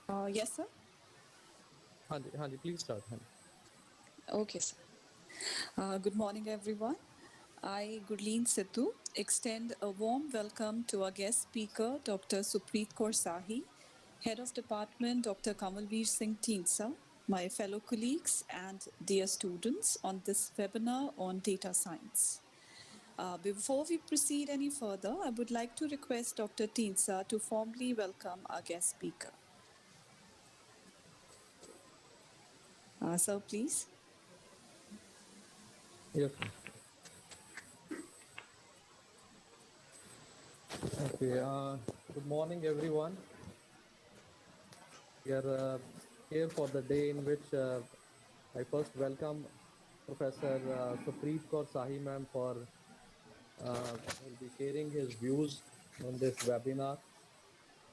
Yes, sir. हाँ जी please start हाँ जी. Okay, sir. Good morning, everyone. I, Gurleen Sidhu, extend a warm welcome to our guest speaker, Dr. Supreet Kaur Sahi, Head of Department, Dr. Kamalveer Singh Teensa, my fellow colleagues, and dear students on this webinar on data science. Before we proceed any further, I would like to request Dr. Teensa to formally welcome our guest speaker. Sir, please. Yes. Okay. Good morning, everyone. We are here for the day in which I first welcome Professor Supreet Kaur Sahi ma'am for will be sharing his views on this webinar.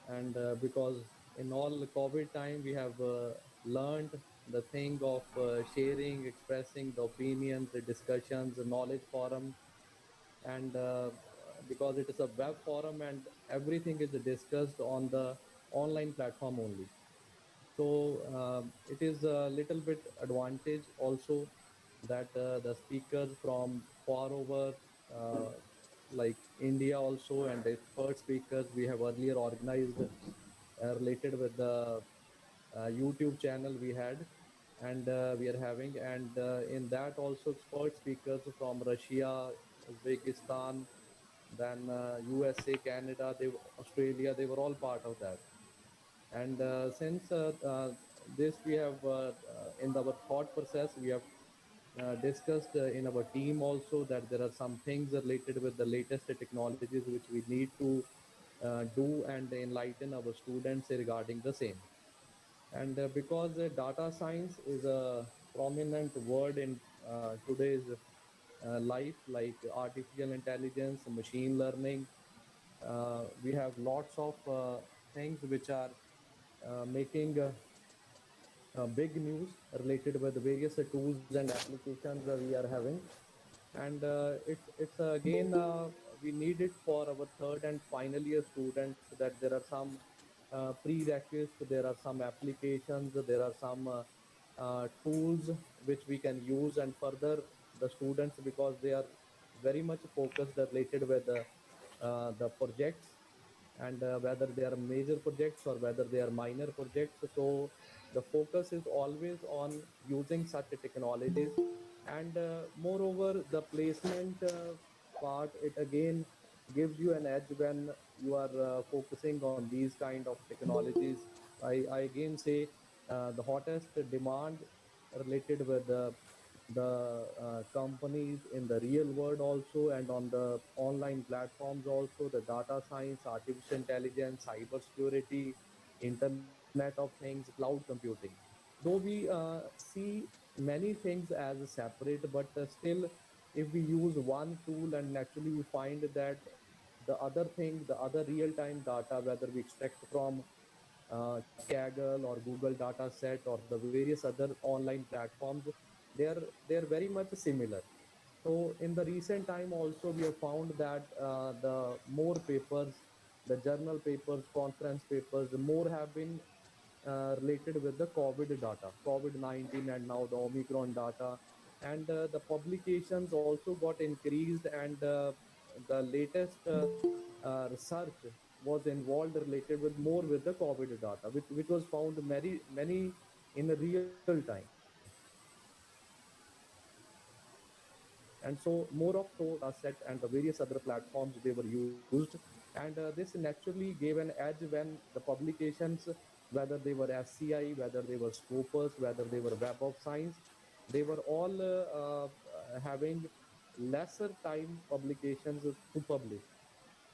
And because in all COVID time we have learned the thing of sharing, expressing the opinions, the discussions, the knowledge forum, and because it is a web forum and everything is discussed on the online platform only. So it is a little bit advantage also that the speakers from far over like India also and expert speakers we have earlier organized related with the YouTube channel we had and we are having, and in that also expert speakers from Russia, Uzbekistan, then USA, Canada, Australia, they were all part of that. And since this we have in our thought process, we have discussed in our team also that there are some things related with the latest technologies which we need to do and enlighten our students regarding the same. And because data science is a prominent word in today's life, like artificial intelligence, machine learning, we have lots of things which are making big news related with various tools and applications that we are having. And it's again we need it for our third and final year students, that there are some prerequisites, there are some applications, there are some tools which we can use and further the students, because they are very much focused related with the projects, and whether they are major projects or whether they are minor projects. So the focus is always on using such technologies, and moreover the placement part, it again gives you an edge when you are focusing on these kind of technologies. I again say the hottest demand related with the companies in the real world also, and on the online platforms also, the data science, artificial intelligence, cyber security, internet of things, cloud computing. Though we see many things as separate, but still if we use one tool, and naturally we find that the other thing, the other real-time data, whether we extract from Kaggle or Google data set or the various other online platforms, they are very much similar. So in the recent time also we have found that the more papers, the journal papers, conference papers, the more have been related with the COVID data, COVID-19, and now the Omicron data. And the publications also got increased, and the latest research was involved related with more with the COVID data, which was found many in real time. And so more of so data set and the various other platforms they were used, and this naturally gave an edge when the publications, whether they were SCI, whether they were Scopus, whether they were Web of Science, they were all having lesser time publications to publish.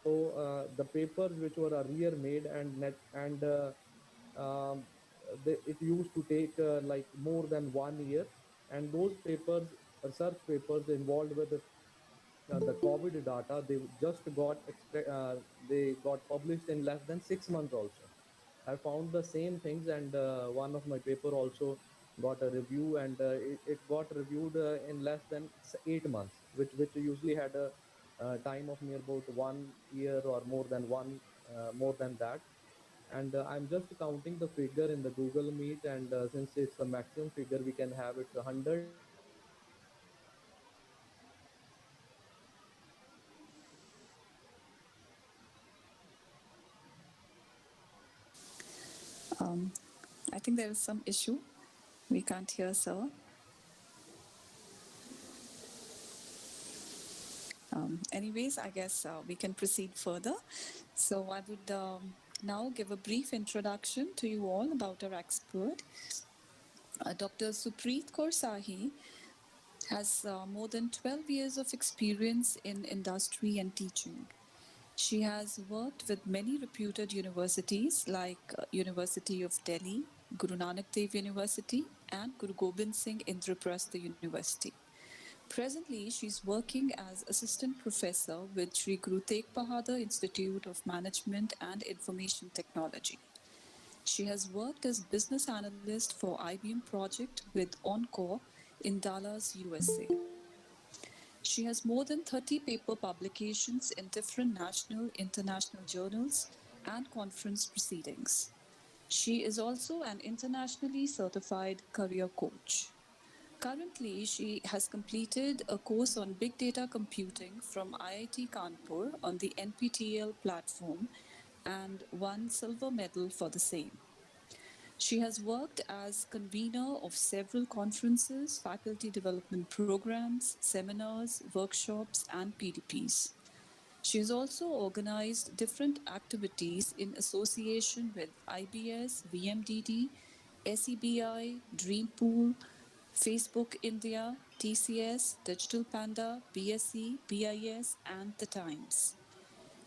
So the papers which were earlier made and net and um, it used to take like more than 1 year, and those papers, research papers involved with the COVID data, they just they got published in less than 6 months also. I found the same things, and one of my paper also got a review, and it got reviewed in less than 8 months, which usually had a time of near about 1 year or more than that. And I'm just counting the figure in the Google Meet, and since it's a maximum figure we can have, it's 100. Um, I think there is some issue. We can't hear Sir. Anyways, I guess we can proceed further. So I would now give a brief introduction to you all about our expert. Dr. Supreet Kaur Sahi has more than 12 years of experience in industry and teaching. She has worked with many reputed universities like University of Delhi, Guru Nanak Dev University, and Guru Gobind Singh Indraprastha University. Presently, she's working as assistant professor with Sri Guru Tegh Bahadur Institute of Management and Information Technology. She has worked as business analyst for IBM project with Encore in Dallas, USA. She has more than 30 paper publications in different national, international journals and conference proceedings. She is also an internationally certified career coach. Currently, she has completed a course on big data computing from IIT Kanpur on the NPTEL platform and won silver medal for the same. She has worked as convener of several conferences, faculty development programs, seminars, workshops, and PDPs. She has also organized different activities in association with IBS, VMDD, SEBI, Dreampool, Facebook India, TCS, Digital Panda, BSE, BIS, and The Times.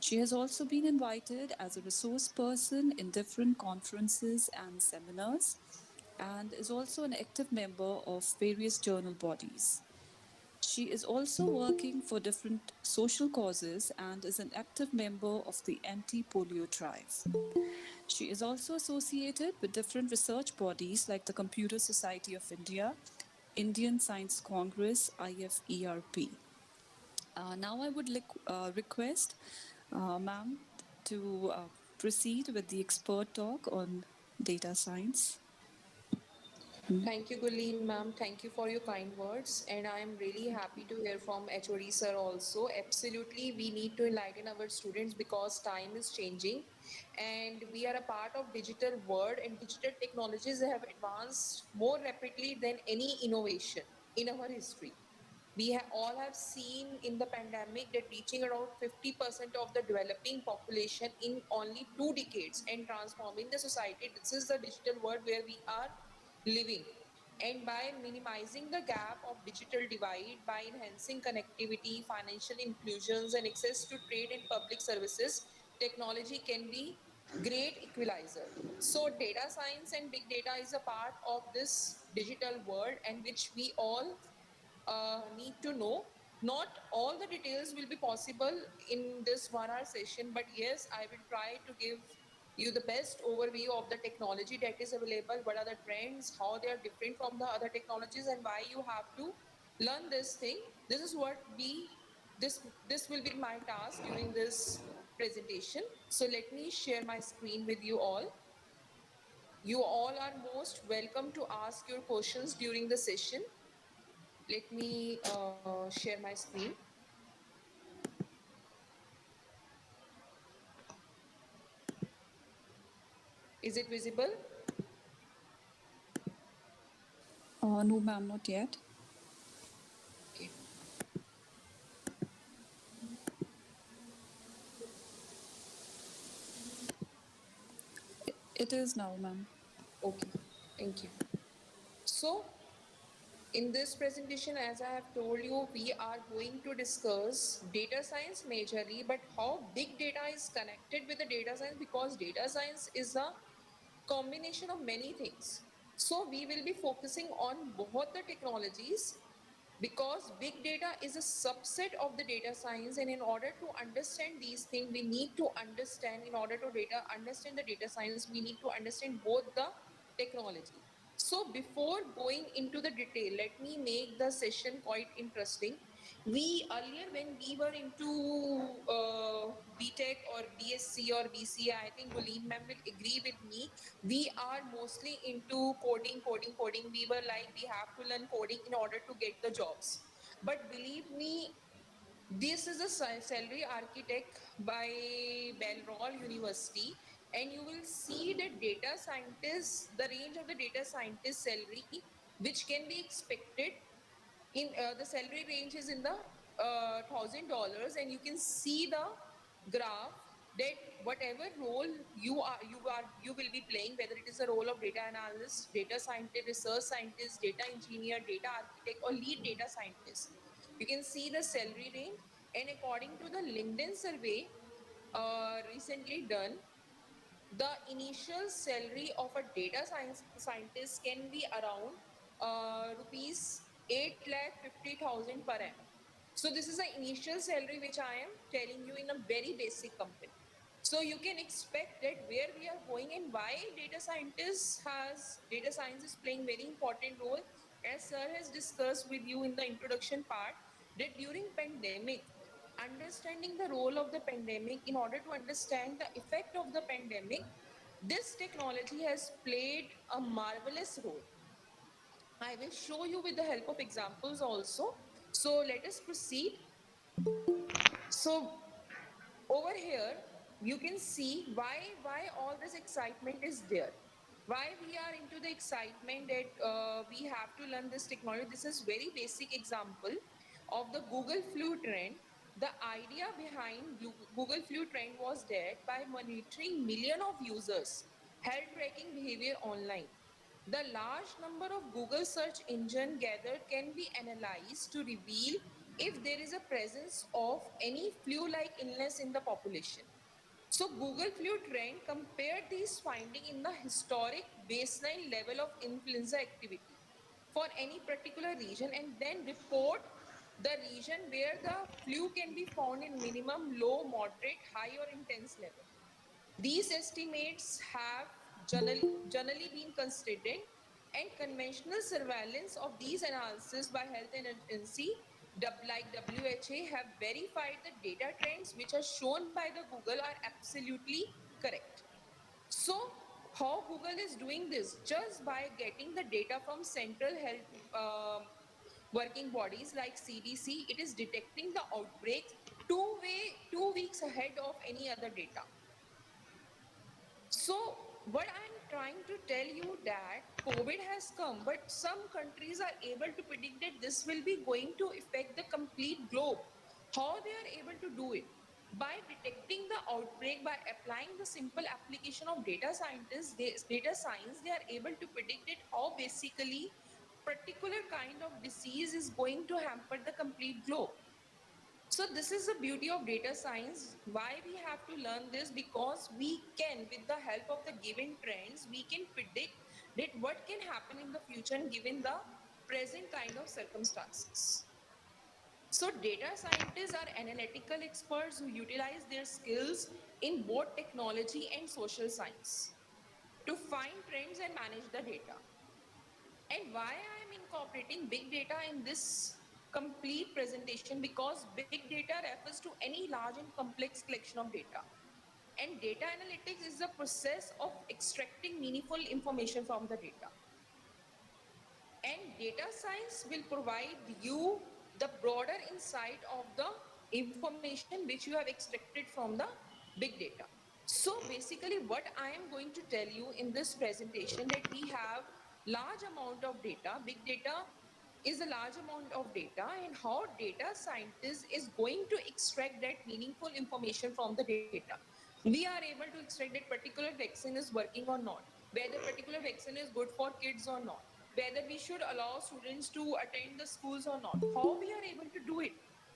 She has also been invited as a resource person in different conferences and seminars and is also an active member of various journal bodies. She is also working for different social causes and is an active member of the anti polio drive. She is also associated with different research bodies like the Computer Society of India, Indian Science Congress, IFERP. Now I would request ma'am to proceed with the expert talk on data science. Thank you, Gulleen ma'am. Thank you for your kind words. And I am really happy to hear from HOD sir also. Absolutely, we need to enlighten our students because time is changing and we are a part of digital world and digital technologies have advanced more rapidly than any innovation in our history. All have seen in the pandemic that reaching around 50% of the developing population in only 2 decades and transforming the society. This is the digital world where we are living. And by minimizing the gap of digital divide, by enhancing connectivity, financial inclusions, and access to trade and public services, technology can be great equalizer. So data science and big data is a part of this digital world and which we all need to know. Not all the details will be possible in this 1 hour session, but yes, I will try to give you the best overview of the technology that is available, what are the trends, how they are different from the other technologies, and why you have to learn this thing. This is what we this will be my task during this presentation. So let me share my screen with you all. You all are most welcome to ask your questions during the session. Let me share my screen. Is it visible? No, ma'am, not yet. Okay. It is now, ma'am. Okay. Thank you. So, in this presentation, as I have told you, we are going to discuss data science majorly, but how big data is connected with the data science because data science is a combination of many things. So we will be focusing on both the technologies because big data is a subset of the data science, and in order to understand these things we need to understand, in order to data understand the data science we need to understand both the technology. So before going into the detail, let me make the session quite interesting. We earlier, when we were into BTech or BSc or BCA, I think Guleen ma'am will agree with me. We are mostly into coding. We were like, we have to learn coding in order to get the jobs. But believe me, this is a salary architect by Balliol University, and you will see the data scientist, the range of the data scientist salary, which can be expected in the salary range is in the $1,000, and you can see the graph that whatever role you will be playing, whether it is a role of data analyst, data scientist, research scientist, data engineer, data architect, or lead data scientist, you can see the salary range. And according to the LinkedIn survey recently done, the initial salary of a data science scientist can be around rupees 8 lakh 50,000 per annum. So this is the initial salary which I am telling you in a very basic company. So you can expect that where we are going and why data science is playing very important role, as sir has discussed with you in the introduction part, that during pandemic, understanding the role of the pandemic, in order to understand the effect of the pandemic, this technology has played a marvelous role. I will show you with the help of examples also. So let us proceed. So over here, you can see why all this excitement is there. Why we are into the excitement that we have to learn this technology. This is very basic example of the Google flu trend. The idea behind Google flu trend was that by monitoring million of users health tracking behavior online, the large number of Google search engine gathered can be analyzed to reveal if there is a presence of any flu-like illness in the population. So Google Flu Trend compared these findings in the historic baseline level of influenza activity for any particular region, and then report the region where the flu can be found in minimum, low, moderate, high or intense level. These estimates have generally been considered, and conventional surveillance of these analyses by health agency like WHO have verified the data trends which are shown by the Google are absolutely correct. So how Google is doing this? Just by getting the data from central health working bodies like CDC, it is detecting the outbreaks 2 weeks ahead of any other data. So what I'm trying to tell you that COVID has come, but some countries are able to predict that this will be going to affect the complete globe. How they are able to do it? By detecting the outbreak, by applying the simple application of data science, they are able to predict it how basically particular kind of disease is going to hamper the complete globe. So this is the beauty of data science. Why we have to learn this? Because we can, with the help of the given trends, we can predict that what can happen in the future given the present kind of circumstances. So data scientists are analytical experts who utilize their skills in both technology and social science to find trends and manage the data. And why I am incorporating big data in this complete presentation, because big data refers to any large and complex collection of data. And data analytics is the process of extracting meaningful information from the data. And data science will provide you the broader insight of the information which you have extracted from the big data. So basically what I am going to tell you in this presentation, that we have large amount of data. Big data is a large amount of data, and how data scientist is going to extract that meaningful information from the data. We are able to extract that particular vaccine is working or not, whether particular vaccine is good for kids or not, whether we should allow students to attend the schools or not. How we are able to do it?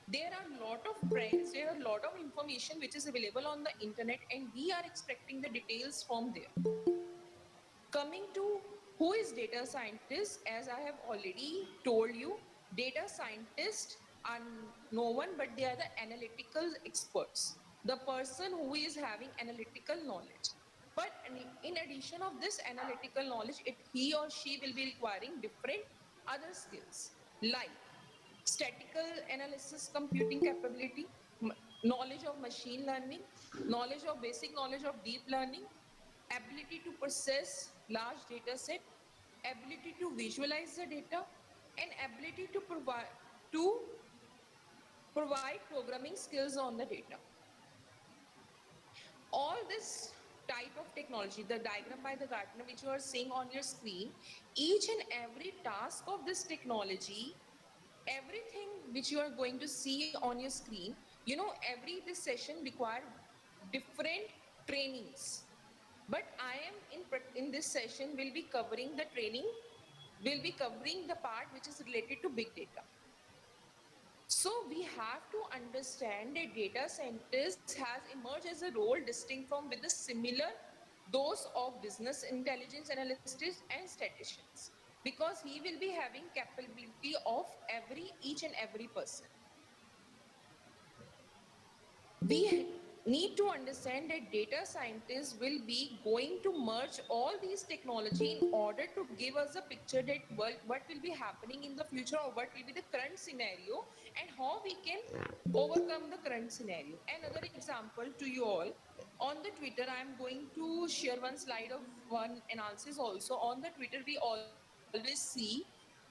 There are a lot of trends, there are a lot of information which is available on the internet, and we are extracting the details from there. Coming to who is data scientist, as I have already told you, data scientists are no one but they are the analytical experts, the person who is having analytical knowledge. But in addition of this analytical knowledge, he or she will be requiring different other skills, like statistical analysis computing capability, knowledge of machine learning, knowledge of basic knowledge of deep learning, ability to process large data set, ability to visualize the data, and ability to provide programming skills on the data. All this type of technology, the diagram by the Gartner which you are seeing on your screen, each and every task of this technology, everything which you are going to see on your screen, every this session require different trainings. But I am in this session will be covering the training, will be covering the part which is related to big data. So we have to understand that data scientist has emerged as a role distinct from with the similar those of business intelligence analysts and statisticians, because he will be having capability of every each and every person. We need to understand that data scientists will be going to merge all these technology in order to give us a picture that what will be happening in the future, or what will be the current scenario, and how we can overcome the current scenario. Another example to you all, on the Twitter I am going to share one slide of one analysis. Also on the Twitter we always see,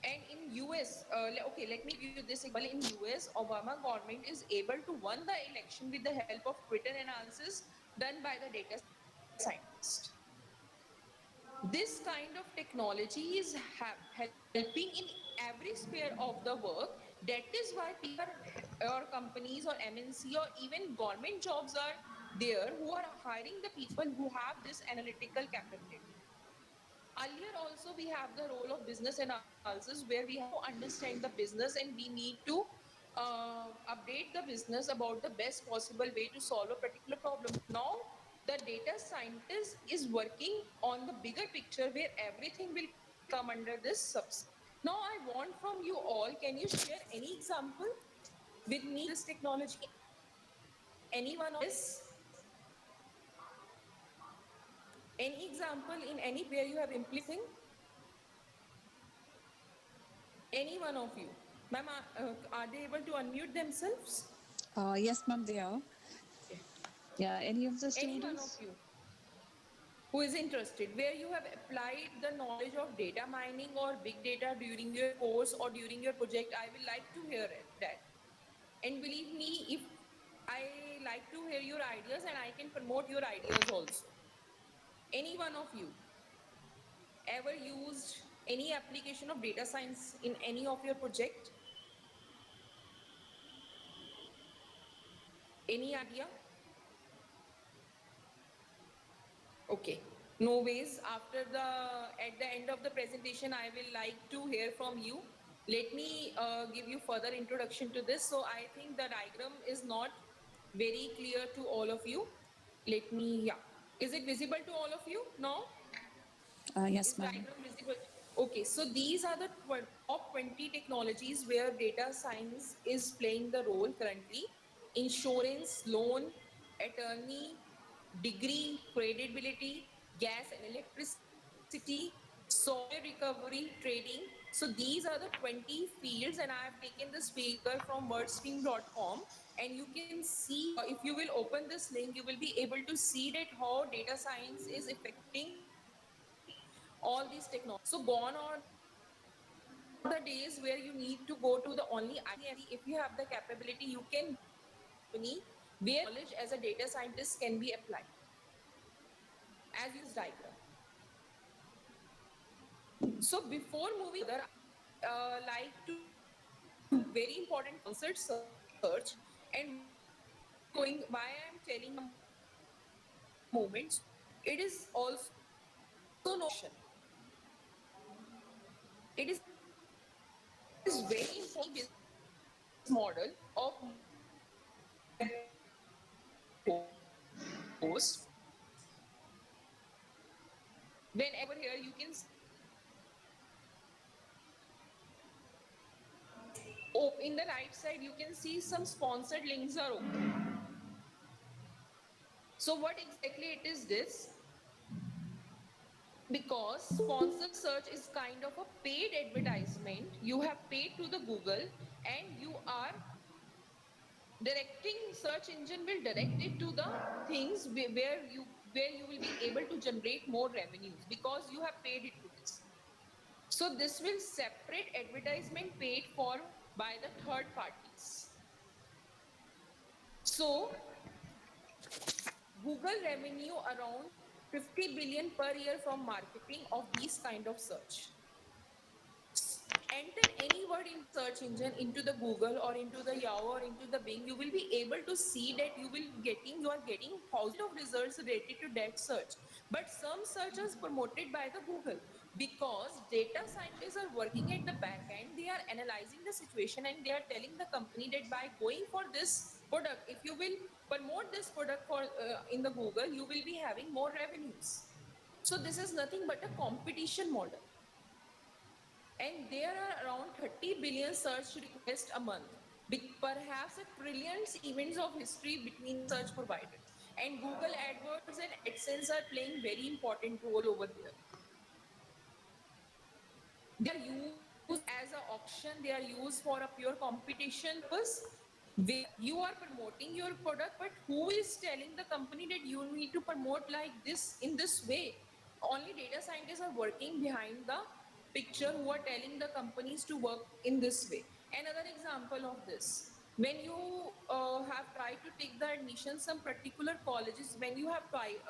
and in US, okay, let me give you this example. In US, Obama government is able to won the election with the help of Twitter analysis done by the data scientist. This kind of technology is helping in every sphere of the work. That is why people or companies or MNC or even government jobs are there who are hiring the people who have this analytical capability. Earlier also we have the role of business analysis, where we have to understand the business and we need to update the business about the best possible way to solve a particular problem. Now the data scientist is working on the bigger picture where everything will come under this subset. Now I want from you all, can you share any example with me this technology? Any one of this? Any example in any where you have implemented this thing? Any one of you? Ma'am, are they able to unmute themselves? Yes, ma'am, they are. Okay. Yeah, any of the Any one of students? you who is interested, where you have applied the knowledge of data mining or big data during your course or during your project, I will like to hear that. And believe me, if I like to hear your ideas and I can promote your ideas also. Any one of you ever used any application of data science in any of your project? Any idea? Okay. No ways. At the end of the presentation, I will like to hear from you. Let me give you further introduction to this. So I think the diagram is not very clear to all of you. Let me, yeah. Is it visible to all of you now? Yes, Is ma'am. diagram visible? Okay, so these are the top 20 technologies where data science is playing the role currently. Insurance, loan, attorney, degree, credibility, gas and electricity, software recovery, trading. So these are the 20 fields, and I have taken this figure from wordstream.com, and you can see, if you will open this link, you will be able to see that how data science is affecting all these technologies. So gone are the days where you need to go to the only IIT and MNC. If you have the capability, you can go to any company where your knowledge as a data scientist can be applied. As you can see in this diagram. So before moving further, I would like to very important sponsored search. And why I am telling you the moment, so it is also known as sponsored search. It is also known as sponsored automation. It is very important business model of most of the web hosts. Whenever you over here, you can see in the right side, you can see some sponsored links are open. So what exactly it is this? Because sponsored search is kind of a paid advertisement. You have paid to the Google and you are directing, search engine will direct it to the things where you will be able to generate more revenues because you have paid it to this. So this will separate advertisement paid for by the third parties. So Google revenue around 50 billion per year from marketing of these kind of search. Enter any word in the search engine into the Google or into the Yahoo or into the Bing, you will be able to see that you are getting thousands of results related to that search. But some search is promoted by the Google because data scientists are working at the back end. They are analyzing the situation and they are telling the company that by going for this product, if you will promote this product for in the Google, you will be having more revenues. So this is nothing but a competition model, and there are around 30 billion search requests a month, perhaps a trillions events of history between the search providers. And Google AdWords and AdSense are playing very important role over there. They are used as an auction, they are used for a pure competition purpose, where you are promoting your product, but who is telling the company that you need to promote like this in this way? Only data scientists are working behind the picture who are telling the companies to work in this way. Another example of this, when you have tried to take the admission some particular colleges, when you have typed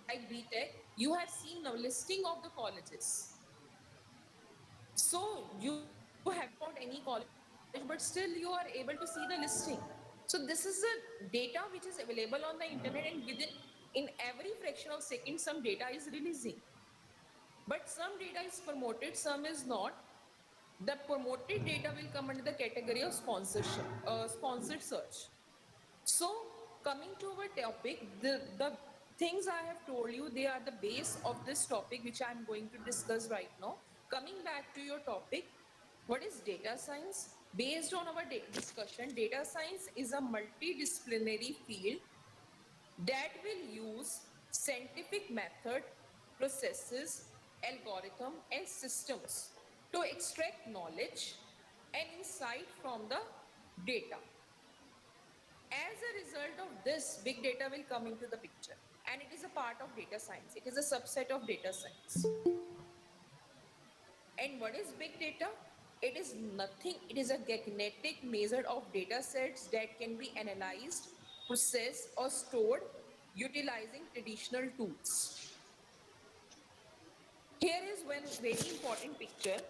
like BTech, you have seen the listing of the colleges. So you haven't found any college, but still you are able to see the listing. So this is the data which is available on the internet, and in every fraction of second, some data is releasing. But some data is promoted, some is not. The promoted data will come under the category of sponsorship, sponsored search. So, coming to our topic, the things I have told you, they are the base of this topic, which I'm going to discuss right now. Coming back to your topic, what is data science? Based on our discussion, data science is a multidisciplinary field that will use scientific method, processes, algorithm, and systems to extract knowledge and insight from the data. As a result of this, big data will come into the picture, and it is a part of data science. It is a subset of data science. And what is big data? It is nothing, it is a genetic measure of data sets that can be analyzed, processed, or stored utilizing traditional tools. Here is one very important picture.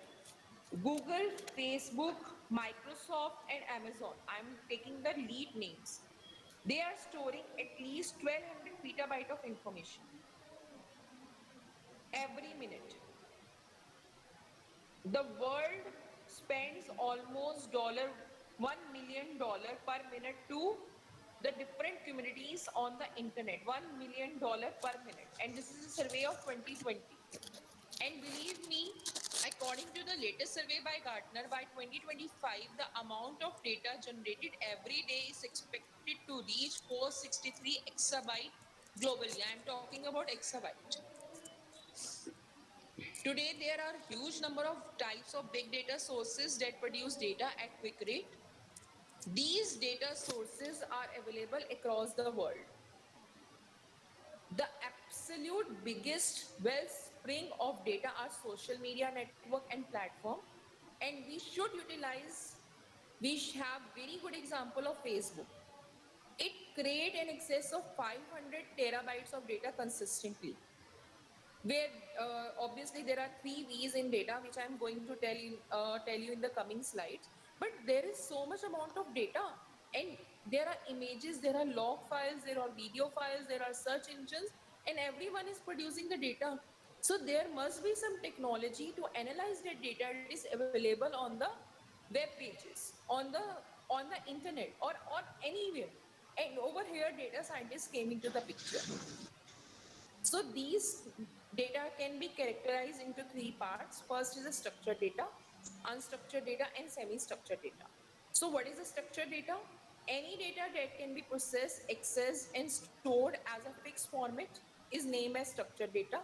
Google, Facebook, Microsoft, and Amazon. I'm taking the lead names. They are storing at least 1200 petabyte of information every minute. The world spends almost $1 million per minute to the different communities on the internet. $1 million per minute. And this is a survey of 2020. And believe me, according to the latest survey by Gartner, by 2025, the amount of data generated every day is expected to reach 463 exabyte globally. I am talking about exabyte. Today, there are huge number of types of big data sources that produce data at quick rate. These data sources are available across the world. The absolute biggest wellspring of data are social media network and platform, and we should utilize. Have very good example of Facebook. It create an excess of 500 terabytes of data consistently, where obviously there are three V's in data, which I'm going to tell you in the coming slides. But there is so much amount of data, and there are images, there are log files, there are video files, there are search engines, and everyone is producing the data. So there must be some technology to analyze that data that is available on the web pages, on the internet, or anywhere. And over here, data scientists came into the picture. So these data can be characterized into three parts. First is the structured data, unstructured data, and semi-structured data. So what is the structured data? Any data that can be processed, accessed, and stored as a fixed format is named as structured data.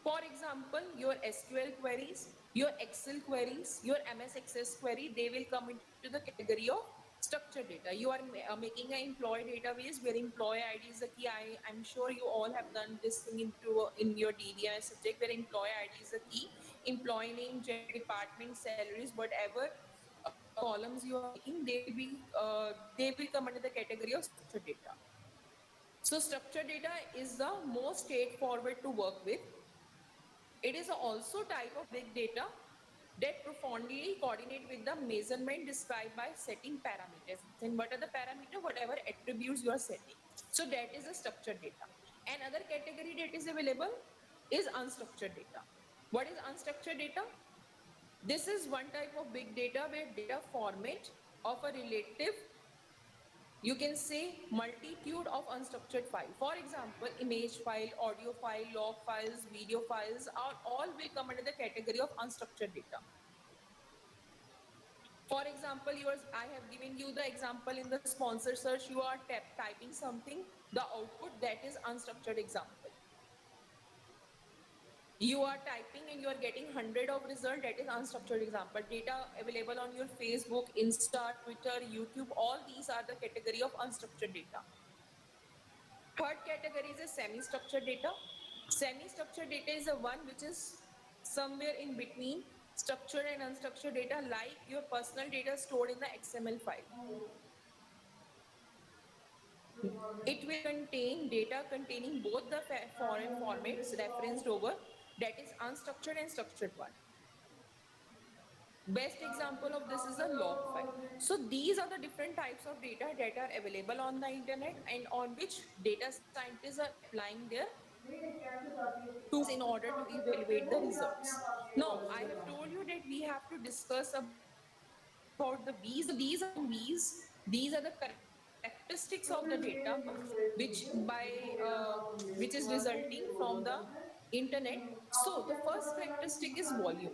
For example, your SQL queries, your Excel queries, your MS Access query, they will come into the category of structured data. You are making an employee database where employee ID is the key. I'm sure you all have done this thing in your DBMS subject where employee ID is the key. Employee name, gender, department, salaries, whatever columns you are making, they will come under the category of structured data. So structured data is the most straightforward to work with. It is also type of big data that profoundly coordinate with the measurement described by setting parameters. And what are the parameters? Whatever attributes you are setting. So that is a structured data. Another category that is available is unstructured data. What is unstructured data? This is one type of big data where data format of a relative, you can say, multitude of unstructured file. For example, image file, audio file, log files, video files are all will come under the category of unstructured data. For example, I have given you the example in the sponsor search. You are typing something, the output that is unstructured example. You are typing and you are getting 100 of result, that is unstructured example. Data available on your Facebook, Insta, Twitter, YouTube, all these are the category of unstructured data. Third category is a semi-structured data. Semi-structured data is the one which is somewhere in between structured and unstructured data, like your personal data stored in the XML file. It will contain data containing both the foreign formats referenced over, that is unstructured and structured one. Best example of this is a log file. So these are the different types of data that are available on the internet and on which data scientists are applying their tools in order to evaluate the results. Now, I have told you that we have to discuss about the V's. These are the characteristics of the data which which is resulting from the internet. So the first characteristic is volume.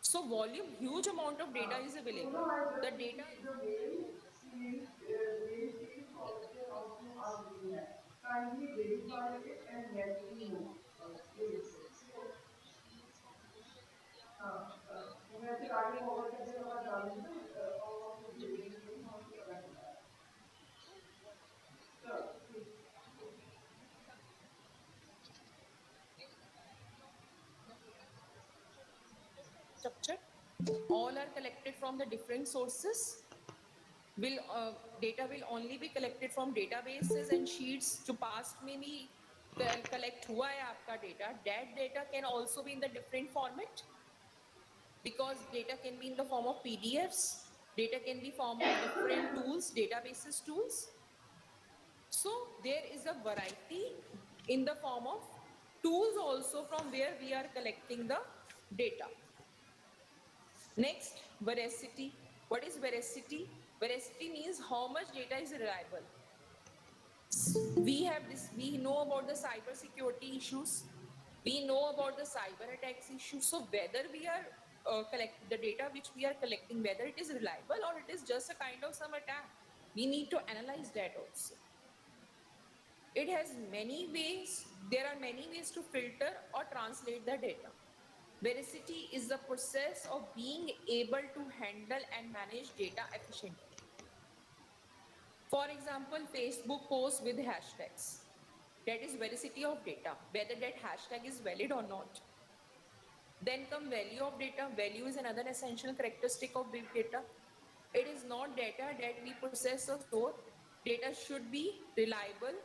So volume, huge amount of data is available. The data is structured. All are collected from the different sources. Will data will only be collected from databases and sheets to past में भी collect हुआ है आपका data. That data can also be in the different format because data can be in the form of PDFs. Data can be form of different tools, databases tools. So there is a variety in the form of tools also from where we are collecting the data. Next, veracity. What is veracity? Veracity means how much data is reliable. We have this, we know about the cyber security issues. We know about the cyber attacks issues. So whether we are collect the data which we are collecting, whether it is reliable or it is just a kind of some attack, we need to analyze that also. It has many ways, there are many ways to filter or translate the data. Veracity is the process of being able to handle and manage data efficiently. For example, Facebook posts with hashtags. That is veracity of data, whether that hashtag is valid or not. Then come value of data. Value is another essential characteristic of big data. It is not data that we process or store. Data should be reliable.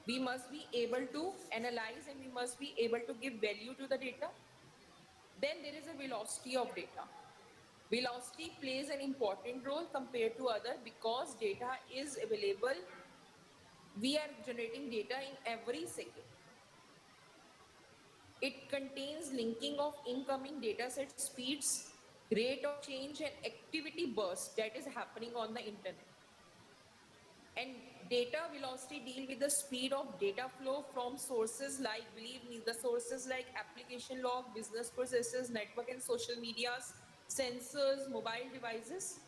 We must be able to analyze and we must be able to give value to the data. Then there is a velocity of data. Velocity plays an important role compared to other because data is available. We are generating data in every second. It contains linking of incoming dataset speeds, rate of change and activity burst that is happening on the internet. And data velocity deal with the speed of data flow from sources like, believe me, the sources like application log, business processes, network and social medias, sensors, mobile devices.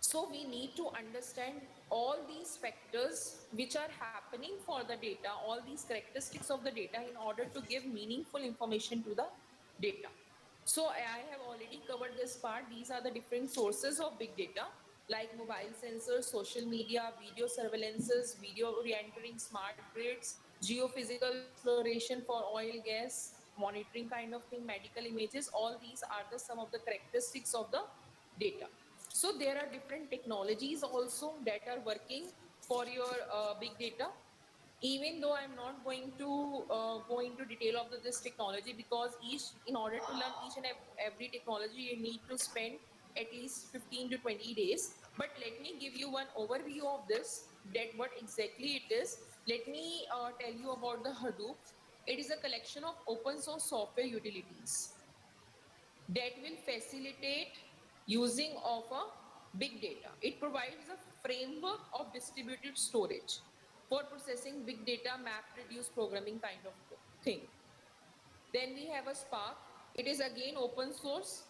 So we need to understand all these factors which are happening for the data, all these characteristics of the data in order to give meaningful information to the data. So I have already covered this part. These are the different sources of big data like mobile sensors, social media, video surveillances, video re-entering smart grids, geophysical exploration for oil, gas, monitoring kind of thing, medical images. All these are the some of the characteristics of the data. So there are different technologies also that are working for your big data. Even though I'm not going to go into detail of this technology, because each, in order to learn each and every technology, you need to spend at least 15 to 20 days. But let me give you one overview of this, that what exactly it is. Let me tell you about the Hadoop. It is a collection of open source software utilities that will facilitate using of a big data. It provides a framework of distributed storage for processing big data, map reduce programming kind of thing. Then we have a Spark. It is again open source.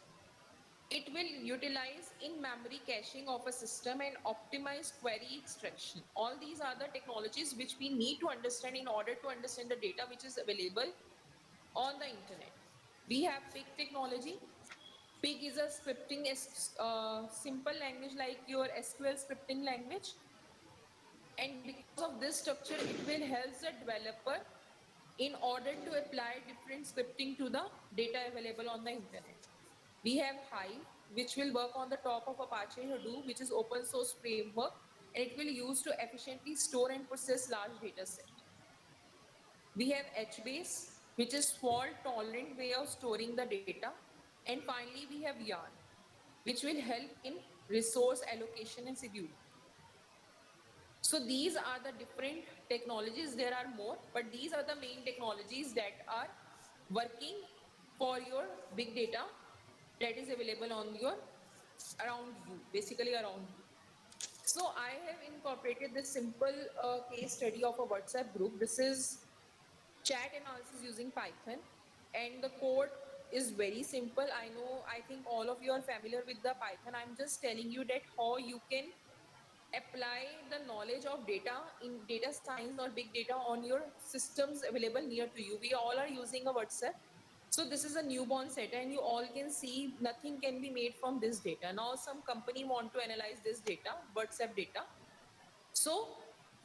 It will utilize in-memory caching of a system and optimize query extraction. All these are the technologies which we need to understand in order to understand the data which is available on the internet. We have Pig technology. Pig is a scripting simple language like your SQL scripting language. And because of this structure, it will help the developer in order to apply different scripting to the data available on the internet. We have Hive, which will work on the top of Apache Hadoop, which is open source framework, and it will use to efficiently store and process large data set. We have HBase, which is fault tolerant way of storing the data. And finally, we have Yarn, which will help in resource allocation and scheduling. So these are the different technologies. There are more, but these are the main technologies that are working for your big data that is available on your around you, basically around you. So I have incorporated this simple case study of a WhatsApp group. This is chat analysis using Python, and the code is very simple. I know, I think all of you are familiar with the Python. I'm just telling you that how you can apply the knowledge of data in data science or big data on your systems available near to you. We all are using a WhatsApp. So this is a newborn set, and you all can see nothing can be made from this data. Now some company want to analyze this data, WhatsApp data. So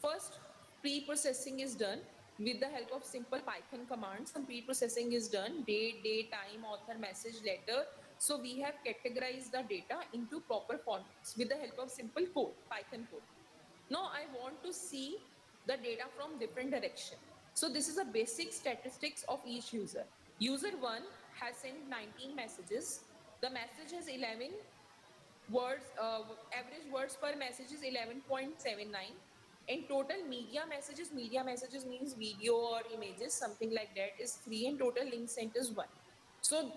first, pre-processing is done with the help of simple Python commands. Some pre-processing is done, date, time, author, message, letter. So we have categorized the data into proper formats with the help of simple code, Python code. Now I want to see the data from different direction. So this is a basic statistics of each user. User 1 has sent 19 messages. The message has 11 words, average words per message is 11.79, and total media messages means video or images, something like that, is 3, and total link sent is 1. So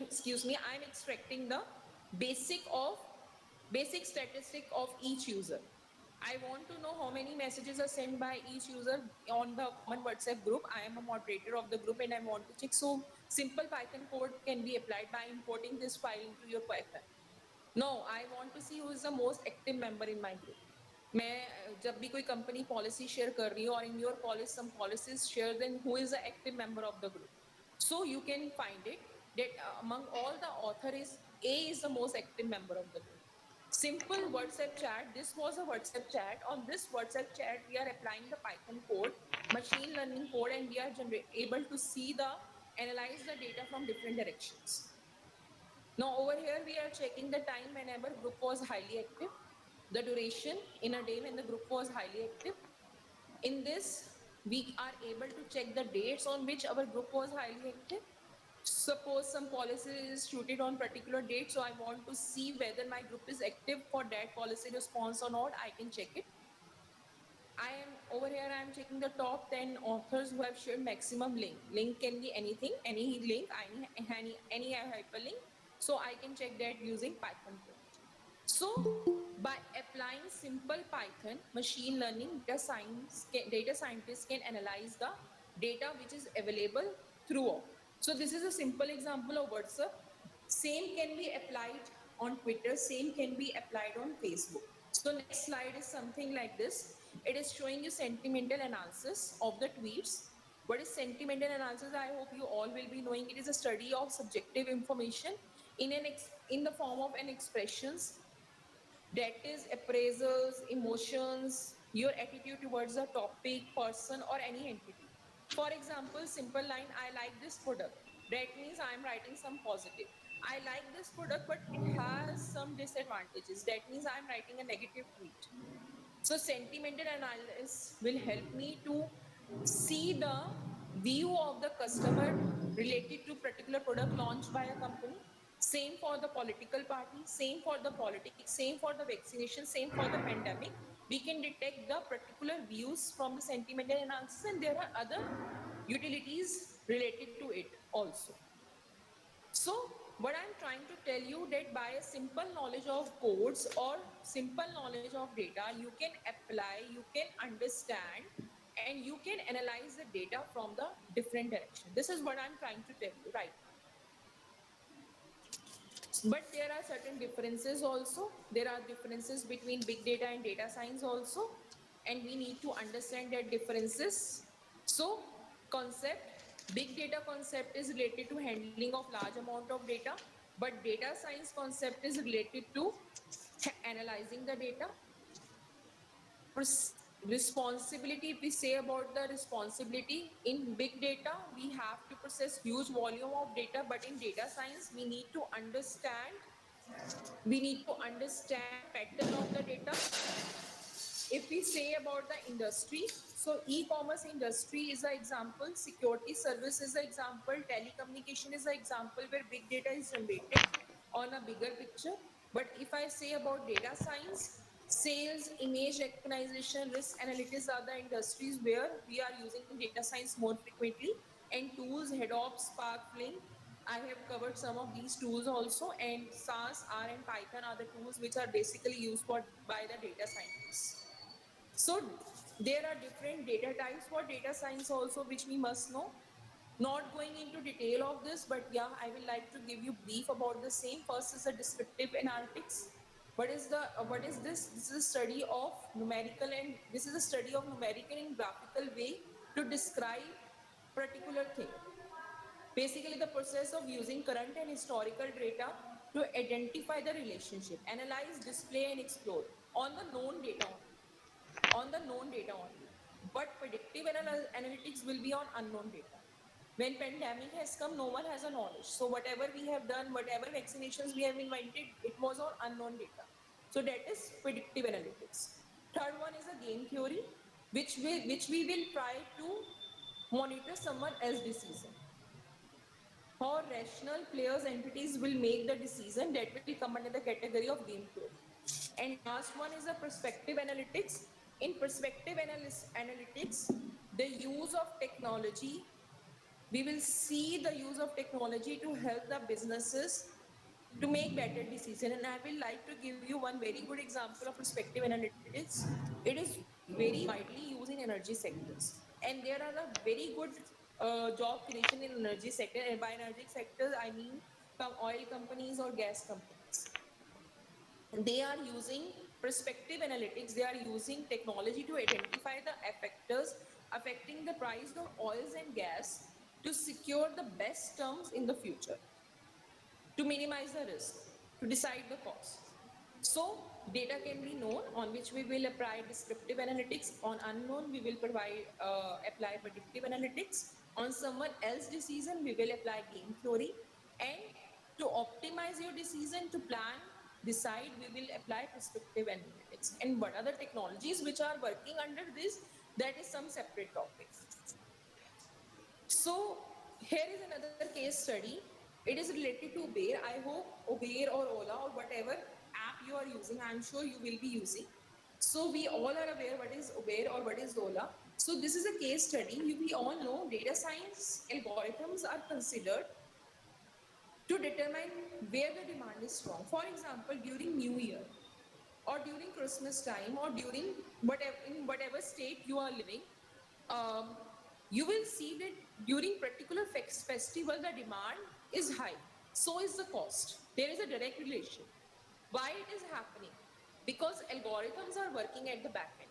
excuse me, I'm extracting the basic of basic statistic of each user. I want to know how many messages are sent by each user on the common WhatsApp group. I am a moderator of the group and I want to check. So simple Python code can be applied by importing this file into your Python. No, I want to see who is the most active member in my group. मैं जब भी कोई company policy share कर रही हूँ और in your policy some policies share then who is the active member of the group so you can find it that among all the author is A is the most active member of the group. Simple WhatsApp chat. This was a WhatsApp chat. On this WhatsApp chat, we are applying the Python code, machine learning code, and we are able to see the analyze the data from different directions. Now over here we are checking the time whenever group was highly active, the duration in a day when the group was highly active. In this, we are able to check the dates on which our group was highly active. Suppose some policy is shooted on particular date, so I want to see whether my group is active for that policy response or not. I can check it. I am over here, I am checking the top 10 authors who have shared maximum link. Link can be anything, any link, any hyperlink. So I can check that using Python code. So by applying simple Python, machine learning, data scientists can analyze the data which is available throughout. So this is a simple example of WhatsApp. Same can be applied on Twitter, same can be applied on Facebook. So next slide is something like this. It is showing you sentimental analysis of the tweets. What is sentimental analysis? I hope you all will be knowing. It is a study of subjective information in the form of an expressions, that is appraisals, emotions, your attitude towards a topic, person, or any entity. For example, simple line, I like this product. That means I'm writing some positive. I like this product, but it has some disadvantages. That means I'm writing a negative tweet. So sentimental analysis will help me to see the view of the customer related to particular product launched by a company. Same for the political party, same for the politics, same for the vaccination, same for the pandemic. We can detect the particular views from the sentimental analysis, and there are other utilities related to it also. So what I'm trying to tell you that by a simple knowledge of codes or simple knowledge of data, you can apply, you can understand, and you can analyze the data from the different direction. This is what I'm trying to tell you right now. But there are certain differences also. There are differences between big data and data science also, and we need to understand their differences. So concept, big data concept is related to handling of large amount of data, but data science concept is related to analyzing the data. Responsibility, if we say about the responsibility in big data, we have to process huge volume of data, but in data science we need to understand pattern of the data. If we say about the industry, so e-commerce industry is an example, security service is an example, telecommunication is an example where big data is generated on a bigger picture. But if I say about data science, sales, image recognition, risk analytics are the industries where we are using data science more frequently. And tools, Hadoop, Spark, Flink, I have covered some of these tools also, and SAS, R, and Python are the tools which are basically used by the data scientists. So there are different data types for data science also, which we must know. Not going into detail of this, but yeah, I will like to give you brief about the same. First is the descriptive analytics. What is this? This is a study of numerical, and this is a study of numerical and graphical way to describe particular thing. Basically, the process of using current and historical data to identify the relationship, analyze, display, and explore on the known data only. On the known data only. But predictive analytics will be on unknown data. When pandemic has come, no one has a knowledge. So whatever we have done, whatever vaccinations we have invented, it was on unknown data. So that is predictive analytics. Third one is a game theory, which we will try to monitor someone else's decision. How rational players entities will make the decision, that will come under the category of game theory. And last one is a perspective analytics. In perspective analytics, the use of technology, we will see the use of technology to help the businesses to make better decision. And I will like to give you one very good example of perspective analytics. It is very widely used in energy sectors, and there are a very good job creation in energy sector. And by energy sector, I mean oil companies or gas companies. They are using perspective analytics, they are using technology to identify the factors affecting the price of oils and gas to secure the best terms in the future, to minimize the risk, to decide the cost. So data can be known, on which we will apply descriptive analytics. On unknown, we will apply predictive analytics. On someone else's decision, we will apply game theory. And to optimize your decision, to plan, decide, we will apply prescriptive analytics. And what are the technologies which are working under this? That is some separate topic. So here is another case study. It is related to Uber. I hope Uber or Ola or whatever app you are using, I'm sure you will be using. So we all are aware what is Uber or what is Ola. So this is a case study. We all know data science algorithms are considered to determine where the demand is strong. For example, during New Year or during Christmas time or during whatever state you are living, um, you will see that during particular festival the demand is high. So is the cost. There is a direct relation. Why it is happening? because algorithms are working at the back end.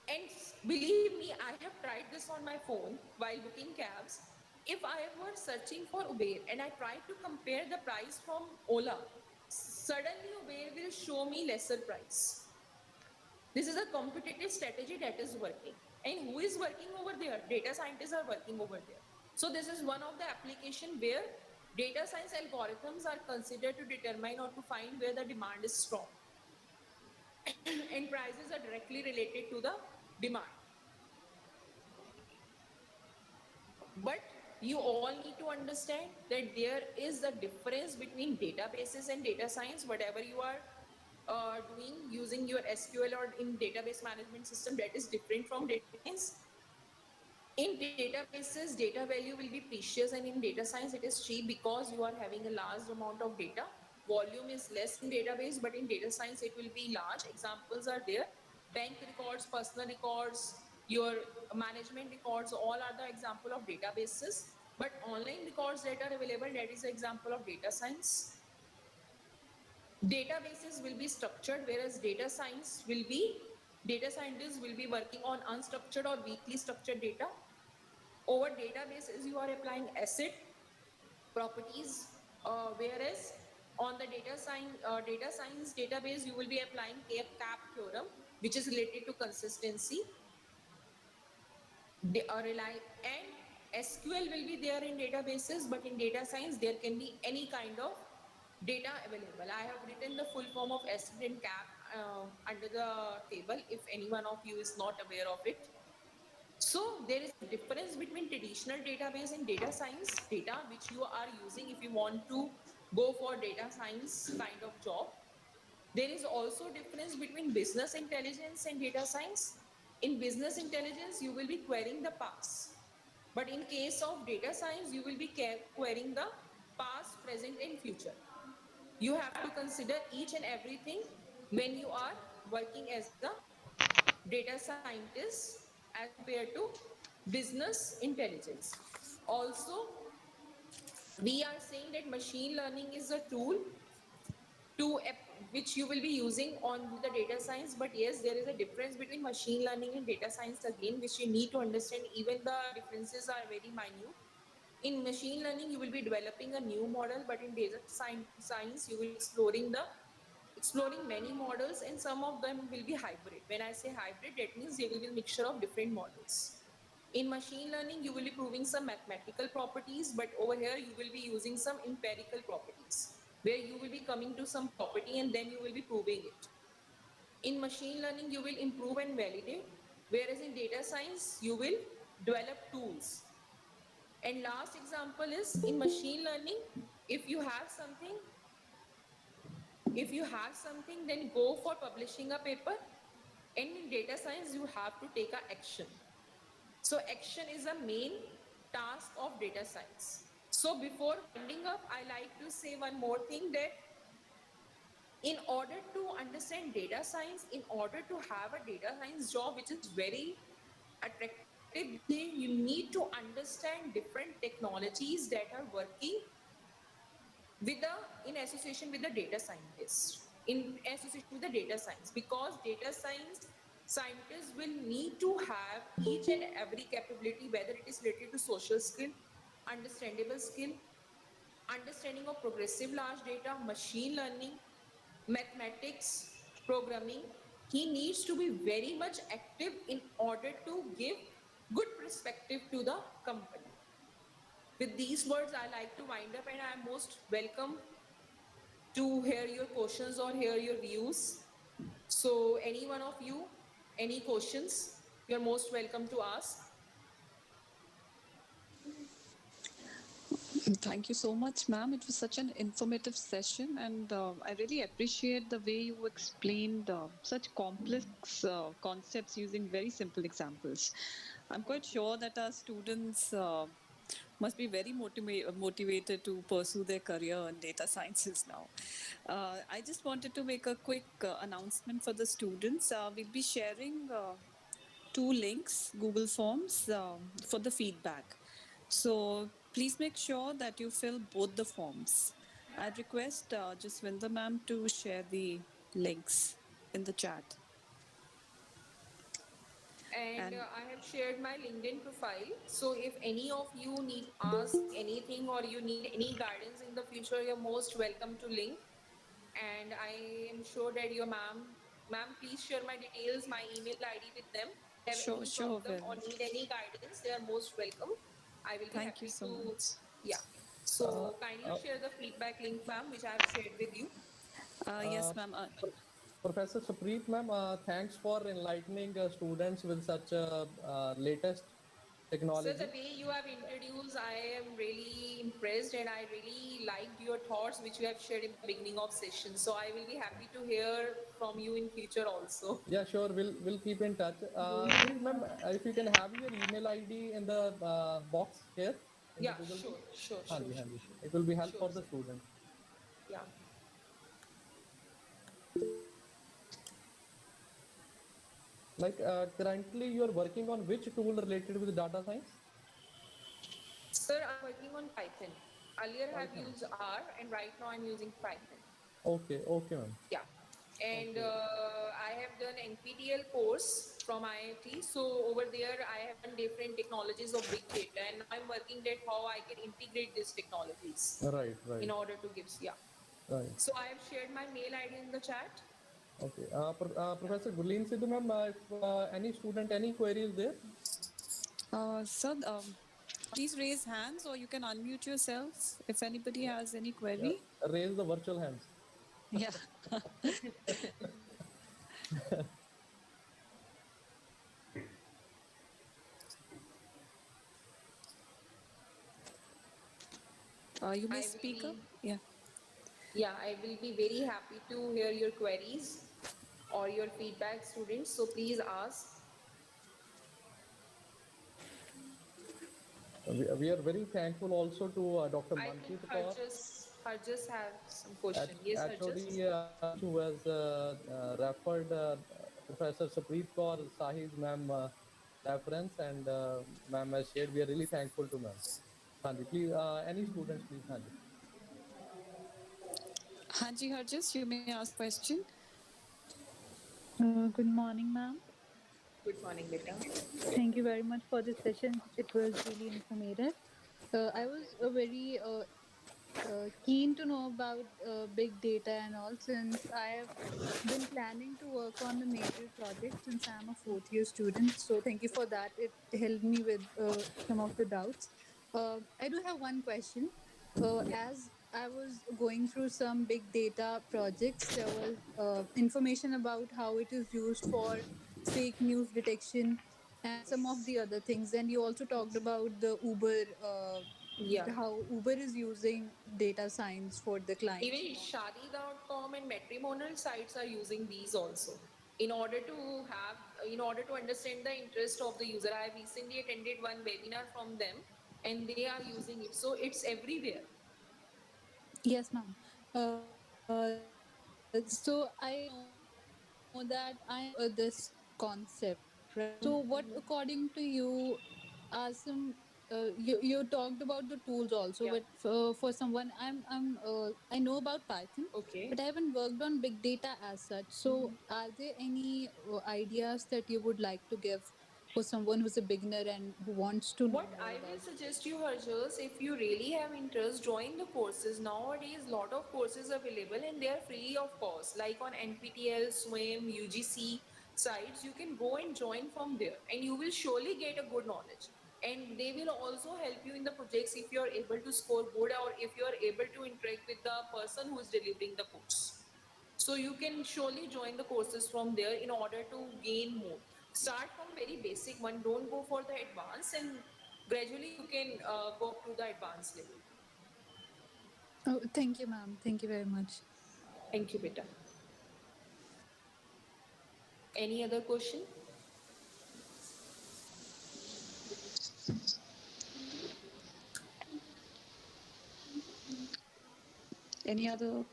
And believe me, I have tried this on my phone while booking cabs. If I were searching for Uber and I try to compare the price from Ola, suddenly Uber will show me lesser price. This is a competitive strategy that is working. And who is working over there? Data scientists are working over there. So this is one of the application where data science algorithms are considered to determine or to find where the demand is strong. And prices are directly related to the demand. But you all need to understand that there is a difference between databases and data science. Whatever you are doing using your SQL or in database management system, that is different from data science. In databases, data value will be precious, and in data science, it is cheap because you are having a large amount of data. Volume is less in database, but in data science, it will be large. Examples are there: bank records, personal records, your management records, all are the example of databases. But online records that are available, that is the example of data science. Databases will be structured, whereas data scientists will be working on unstructured or weakly structured data. Over databases, you are applying asset properties, whereas on the data science database, you will be applying cap theorem, which is related to consistency. They are and SQL will be there in databases, but in data science, there can be any kind of data available. I have written the full form of asset and cap under the table if any one of you is not aware of it. So there is a difference between traditional database and data science data which you are using if you want to go for data science kind of job. There is also difference between business intelligence and data science. In business intelligence, you will be querying the past. But in case of data science, you will be querying the past, present, and future. You have to consider each and everything when you are working as a data scientist as compared to business intelligence. Also, we are saying that machine learning is a tool to which you will be using on the data science. But yes, there is a difference between machine learning and data science again, which you need to understand. Even the differences are very minute. In machine learning, you will be developing a new model, but in data science, you will be exploring many models, and some of them will be hybrid. When I say hybrid, that means they will be a mixture of different models. In machine learning, you will be proving some mathematical properties, but over here you will be using some empirical properties, where you will be coming to some property and then you will be proving it. In machine learning, you will improve and validate, whereas in data science, you will develop tools. And last example is in machine learning, if you have something, then go for publishing a paper. And in data science, you have to take a action. So action is a main task of data science. So before winding up, I like to say one more thing, that in order to understand data science, in order to have a data science job which is very attractive, you need to understand different technologies that are working with the in association with the data scientist, in association with the data science, because data science scientists will need to have each and every capability, whether it is related to social skill, understandable skill, understanding of progressive large data, machine learning, mathematics, programming. He needs to be very much active in order to give good perspective to the company. With these words, I like to wind up, and I am most welcome to hear your questions or hear your views. So, any one of you, any questions, you're most welcome to ask. Thank you so much, ma'am. It was such an informative session, and I really appreciate the way you explained such complex concepts using very simple examples. I'm quite sure that our students must be very motivated to pursue their career in data sciences now. I just wanted to make a quick announcement for the students. We'll be sharing two links, Google Forms, for the feedback. So please make sure that you fill both the forms. I'd request Jaswinder ma'am to share the links in the chat. And And I have shared my LinkedIn profile. So if any of you need to ask anything or you need any guidance in the future, you're most welcome to link. And I am sure that your ma'am, please share my details, my email ID with them. If they have sure, any sure, problem or will. need any guidance, they are most welcome. I will be Thank you happy so to, much. yeah. Uh, So kindly uh, share the feedback link, ma'am, which I have shared with you. uh, Yes, ma'am. Professor Supreet, ma'am, thanks for enlightening students with such latest So the technology. way you have introduced, I am really impressed and I really liked your thoughts which you have shared in the beginning of session. So I will be happy to hear from you in future also. Yeah, sure. We'll keep in touch. Please, ma'am, if you can have your email ID in the box here in the Yeah, Google Meet. sure, sure, sure, Hanji, sure, hanji. sure. It will be help Sure, for the sir. students. Yeah. Like currently, you are working on which tool related with data science? Sir, I'm working on Python. Earlier I have Python. used R and right now I'm using Python. Okay, okay, ma'am. Yeah. And Okay, I have done NPTEL course from IIT. So over there I have done different technologies of big data and now I'm working that how I can integrate these technologies right, in right, order to give, yeah. right. So I have shared my mail ID in the chat. Okay. Professor Gurleen Sidhu, ma'am, if any student, any queries there, Sir, please raise hands or you can unmute yourself if anybody yeah, has any yeah, query. raise the virtual hands. Yeah. You may I will speak up. be, Yeah. yeah, I will be very happy to hear your queries or your feedback, students. So please ask. We are very thankful also to Dr. I think Manpreet Kaur, Harjas have some question. Yes, HOD Harjas. Leach, who has referred Professor Supreet Kaur Sahib's ma'am reference, and ma'am has shared. We are really thankful to ma'am. Hanji, please, any students, please, Hanji. Hanji Harjas, you may ask question. Good morning, ma'am. Good morning, Beta. Thank you very much for this session. It was really informative. I was very keen to know about big data and all, since I have been planning to work on a major project since I'm a fourth year student. So thank you for that. It helped me with some of the doubts. I do have one question. Yeah. As I was going through some big data projects, there was information about how it is used for fake news detection and some of the other things. And you also talked about the Uber, Yeah. how Uber is using data science for the clients Even and all. Shadi.com and matrimonial sites are using these also. In order to have, in order to understand the interest of the user, I recently attended one webinar from them and they are using it. So it's everywhere. Yes, ma'am. So I know that I understand this concept, right? So what, according to you, are some you talked about the tools also, but Yeah. for someone, I know about Python, but I Okay. haven't worked on big data as such. So are there any ideas that you would like to give for someone who's a beginner and who wants to know What more I will about it? suggest you, Harjas, if you really have interest, join the courses. Nowadays, lot of courses available and they are free of cost. Like on NPTEL, SWIM, UGC sites, you can go and join from there, and you will surely get a good knowledge. And they will also help you in the projects if you are able to score good or if you are able to interact with the person who is delivering the course. So you can surely join the courses from there in order to gain more. Start from very basic one. Don't go for the advanced, and gradually you can go up to the advanced level. Oh, thank you, ma'am. Thank you very much. Thank you, beta. Any other question? Any other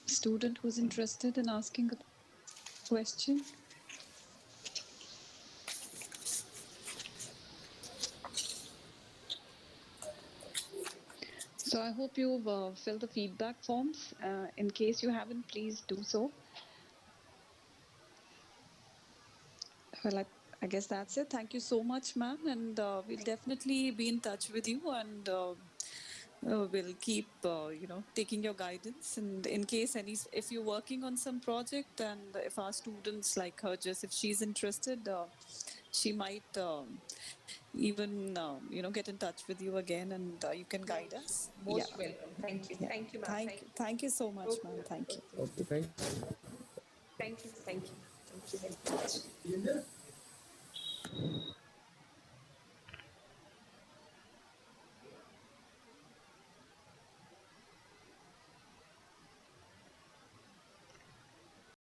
student who's interested in asking a question? So I hope you've filled the feedback forms. In case you haven't, please do so. Well, I guess that's it. Thank you so much, ma'am. And we'll definitely be in touch with you, and we'll keep, taking your guidance. And in case if you're working on some project, and if our students like her, just if she's interested, she might even, get in touch with you again, and you can guide us. Yeah. Most welcome. Thank you. Yeah. Thank you, ma'am. Thank Thank you. you. Thank you so much, Okay. ma'am. Thank you. Okay. Okay, thank you. Thank you. Thank you. Thank you very much.